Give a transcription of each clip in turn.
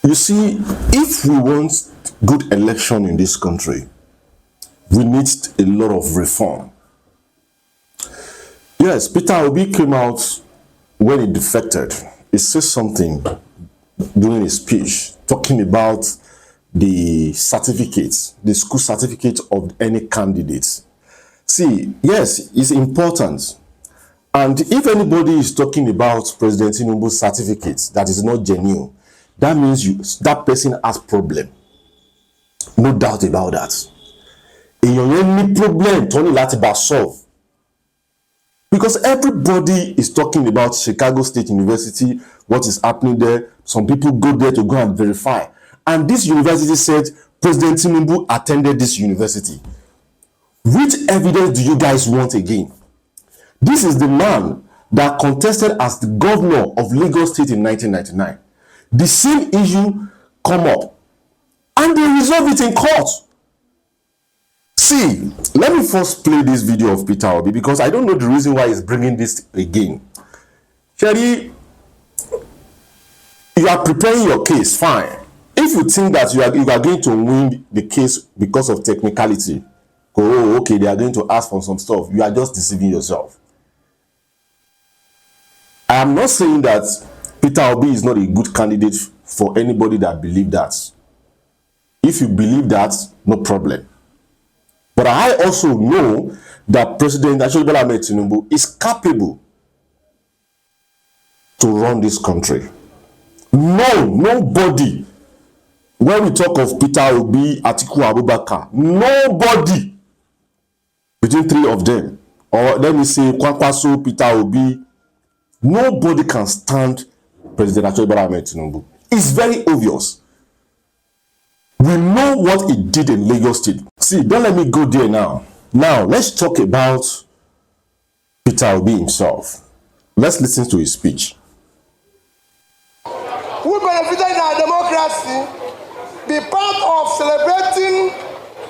You see, if we want good election in this country, we need a lot of reform. Yes, Peter Obi came out when he defected. He said something during his speech talking about the certificates, the school certificate of any candidates. See, yes, it's important. And if anybody is talking about President Tinubu's certificates that is not genuine, that means that person has problem. No doubt about that. Any problem, Tony Latiba solve. Because everybody is talking about Chicago State University, what is happening there. Some people go there to go and verify. And this university said President Tinubu attended this university. Which evidence do you guys want again? This is the man that contested as the governor of Lagos State in 1999. The same issue come up and they resolve it in court. See, let me first play this video of Peter Obi because I don't know the reason why he's bringing this again. Sherry, you are preparing your case, fine. If you think that you are going to win the case because of technicality, oh, okay, they are going to ask for some stuff, you are just deceiving yourself. I am not saying that Peter Obi is not a good candidate for anybody that believes that. If you believe that, no problem. But I also know that President Tinubu is capable to run this country. No, nobody. When we talk of Peter Obi, Atiku Abubakar, nobody between three of them, or let me say Kwankwaso, Peter Obi, nobody can stand President Tinubu. It's very obvious. We know what he did in Lagos State. See, don't let me go there now. Now, let's talk about Peter Obi himself. Let's listen to his speech. We benefited in our democracy, be part of celebrating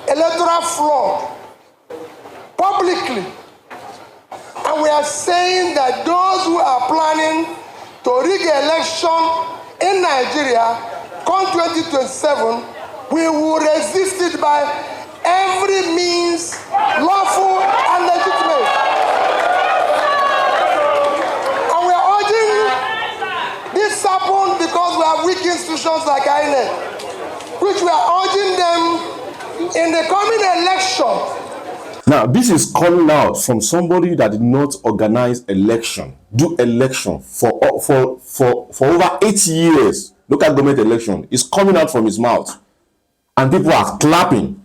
electoral fraud publicly. And we are saying that those who are planning to rig election in Nigeria come 2027, we will resist it by every means lawful and legitimate. And we are urging this happen because we have weak institutions like INEC, which we are urging them in the coming election. Now, this is coming out from somebody that did not organize do election for over 8 years. Local government election is coming out from his mouth. And people are clapping.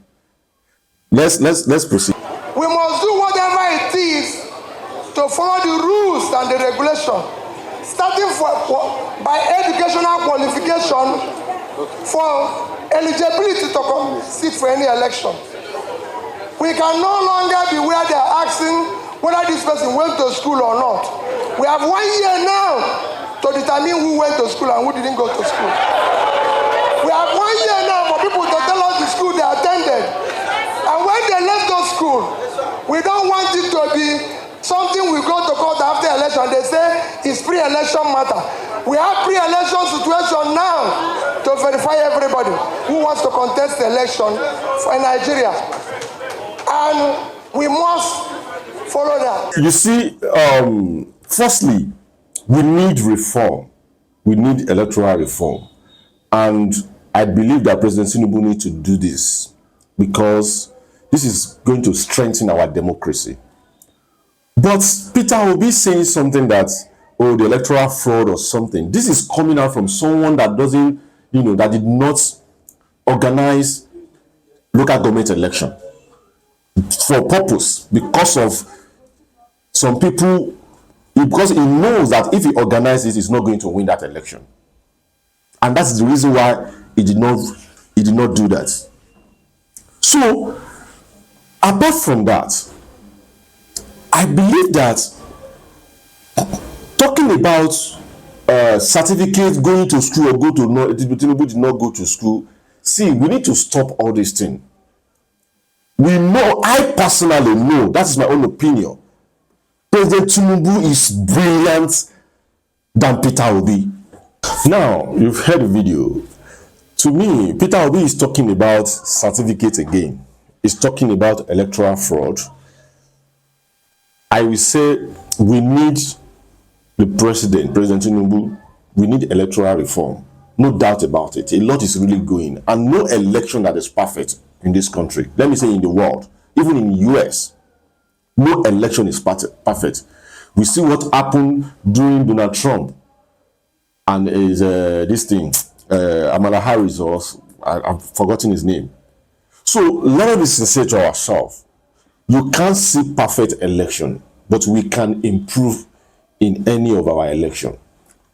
Let's proceed. We must do whatever it is to follow the rules and the regulation, starting by educational qualification for eligibility to sit for any election. We can no longer be where they are asking whether this person went to school or not. We have 1 year now to determine who went to school and who didn't go to school. We have 1 year now for people to tell us the school they attended. And when they left those school, we don't want it to be something we go to court after election. They say it's pre-election matter. We have pre-election situation now to verify everybody who wants to contest the election for Nigeria. And we must follow that. You see, firstly, we need reform. We need electoral reform. And I believe that President Tinubu needs to do this because this is going to strengthen our democracy. But Peter Obi saying something that, oh, the electoral fraud or something. This is coming out from someone that doesn't, that did not organize local government election for purpose because of some people, because he knows that if he organizes, he's not going to win that election. And that's the reason why he did not do that. So, apart from that, I believe that talking about certificates, going to school or Tinubu did not go to school. See, we need to stop all these things. We know, I personally know, that is my own opinion, President Tinubu is brilliant than Peter Obi. Now, you've heard the video. To me, Peter Obi is talking about certificate again. He's talking about electoral fraud. I will say we need the President Tinubu, we need electoral reform. No doubt about it. A lot is really going. And no election that is perfect in this country. Let me say in the world, even in the US, no election is perfect. We see what happened during Donald Trump and his this thing, Kamala Harris, or I've forgotten his name. So let us be sincere to ourselves. You can't see perfect election, but we can improve in any of our election.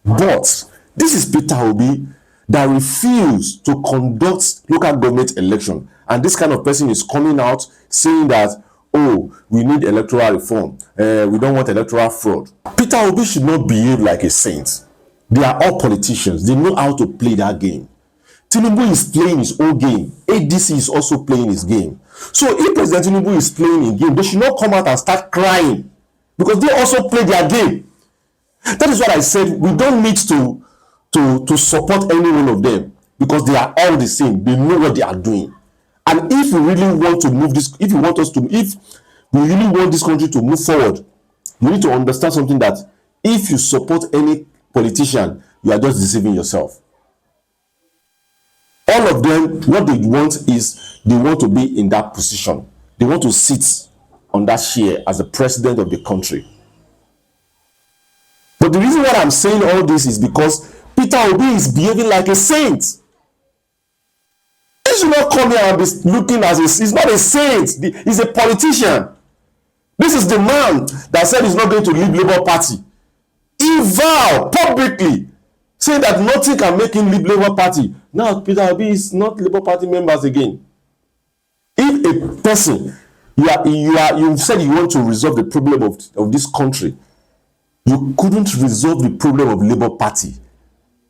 But this is Peter Obi that refused to conduct local government election, and this kind of person is coming out saying that, oh, we need electoral reform, we don't want electoral fraud. Peter Obi should not behave like a saint. They are all politicians. They know how to play that game. Tinubu is playing his own game. ADC is also playing his game. So if President Tinubu is playing his game, they should not come out and start crying, because they also play their game. That is what I said. We don't need to support any one of them, because they are all the same. They know what they are doing. And if we really want to move this, if we really want this country to move forward, you need to understand something, that if you support any politician, you are just deceiving yourself. All of them, what they want is they want to be in that position. They want to sit on that chair as the president of the country. But the reason why I'm saying all this is because Peter Obi is behaving like a saint. He should not come here and be looking as he's not a saint. He's a politician. This is the man that said he's not going to leave Labour Party. He vowed publicly, saying that nothing can make him leave Labour Party. Now Peter Obi is not Labour Party members again. If a person, you said you want to resolve the problem of this country, you couldn't resolve the problem of Labour Party,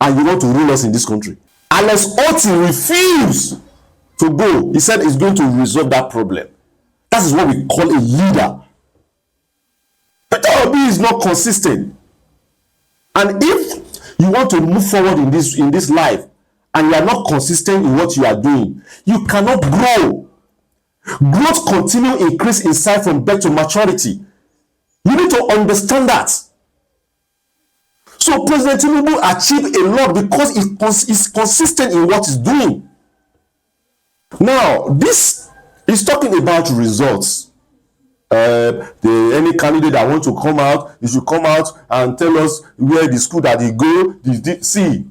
and you want to rule us in this country. Alex Otti refused to go. He said he's going to resolve that problem. That is what we call a leader. Peter Obi is not consistent. And if you want to move forward in this life, and you are not consistent in what you are doing, you cannot grow. Growth continue increase in size from birth to maturity. You need to understand that. So President Tinubu achieved a lot because he's consistent in what he's doing. Now, this is talking about results. Any candidate that wants to come out, you should come out and tell us where the school that they go. See,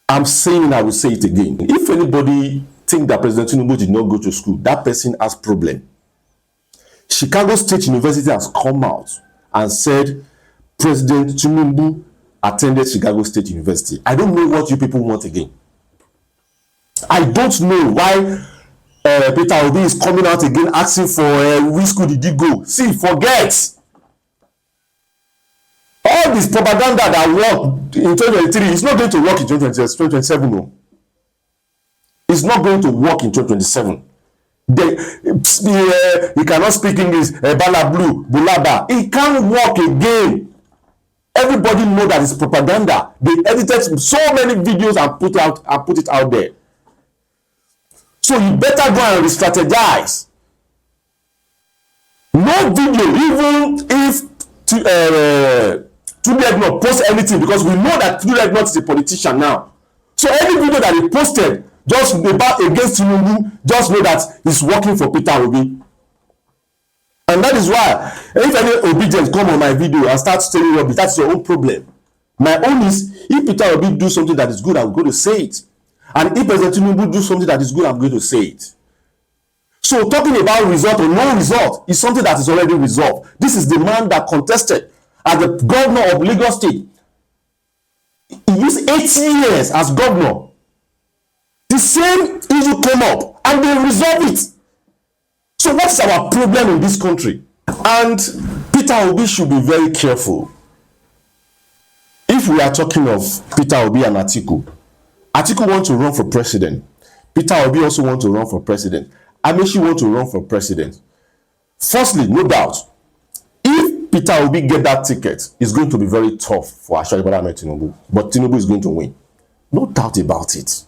I'm saying, I will say it again. If anybody think that President Tinubu did not go to school, that person has problem. Chicago State University has come out and said President Tinubu attended Chicago State University. I don't know what you people want again. I don't know why Peter Obi is coming out again asking for which school did he go. See, forget. All this propaganda that worked in 2023 is not going to work in 2027. No. It's not going to work in 2027. He cannot speak English, Bala Blue, Bulaba. It can't work again. Everybody know that it's propaganda. They edited so many videos and put it out there. So you better go and re-strategize. No video, even if Tinubu post anything, because we know that Tinubu is a politician now. So any video that he posted just about against Tinubu, just know that he's working for Peter Obi. And that is why, if any obedience come on my video and start telling rubbish, that's your own problem. My own is, if Peter Obi do something that is good, I'm going to say it. And if President Tinubu do something that is good, I'm going to say it. So talking about result or no result is something that is already resolved. This is the man that contested as the governor of Lagos State. He used 8 years as governor. The same issue came up and they resolved it. So what is our problem in this country? And Peter Obi should be very careful. If we are talking of Peter Obi and Atiku wants to run for president. Peter Obi also wants to run for president. Amaechi wants to run for president. Firstly, no doubt, if Peter Obi get that ticket, it's going to be very tough for Tinubu. But Tinubu is going to win. No doubt about it.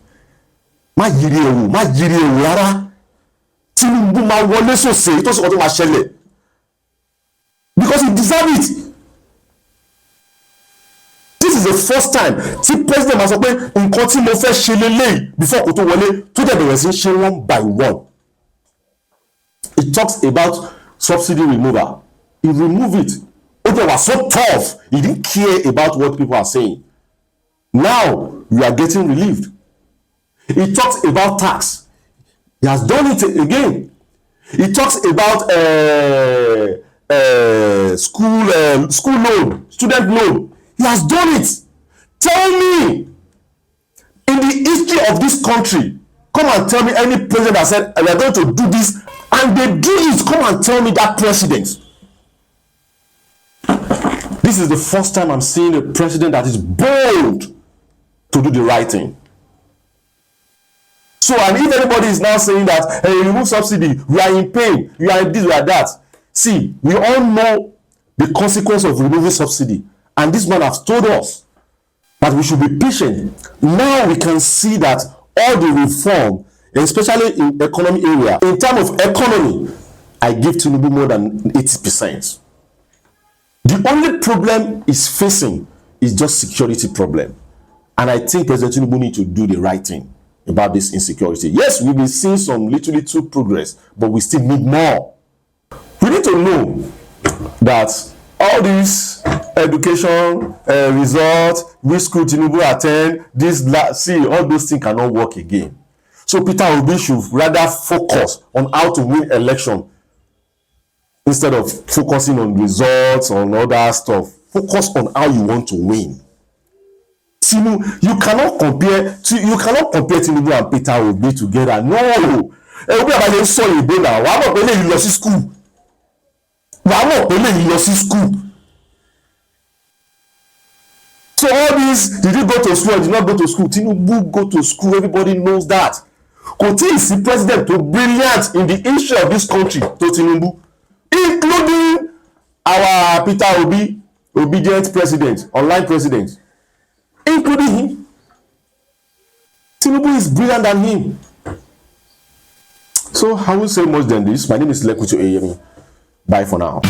má yiri ewu rárá. Tinubu máa wọlé sòsè tó sì kọ́ tó máa ṣẹlẹ̀ because he deserve it. This is the first time tí president máa sọ pé nǹkan tí mo fẹ́ ṣe lélẹ́yìí before kó tó wọlé tó dẹ̀ bẹ̀rẹ̀ sí ṣe one by one. He talks about subsidy removal. He remove it. Ojo was so tough. He didn't care about what people are saying. Now we are getting relieved. He talks about tax. He has done it again. He talks about school loan, student loan. He has done it. Tell me, in the history of this country, come and tell me any president that said we are going to do this and they do it. Come and tell me that president. This is the first time I'm seeing a president that is bold to do the right thing. So, and if anybody is now saying that, hey, remove subsidy, we are in pain, we are in this, we are that. See, we all know the consequence of removing subsidy. And this man has told us that we should be patient. Now we can see that all the reform, especially in economy area, in terms of economy, I give Tinubu more than 80%. The only problem is facing is just security problem. And I think President Tinubu needs to do the right thing about this insecurity. Yes, we've been seeing some little progress, but we still need more. We need to know that all these education results, which school Tinubu attend, see, all those things cannot work again. So Peter Obi should rather focus on how to win election instead of focusing on results, on other stuff. Focus on how you want to win. You cannot compare Tinubu and Peter Obi together. No. Obi abalẹ sọ ìbò náà wàá mọ̀ pé lè lọ sí school. Wàá mọ̀ pé lè lọ sí school. So all this, did you go to school or did not go to school? Tinubu go to school, everybody knows that. Kò tí ì sí president tó brilliant in the history of this country tó Tinubu, including our Peter Obi, obedient president, online president, including him. Tinubu is brilliant than him. So I won't say much than this. My name is Lekucho Eyemi. Bye for now.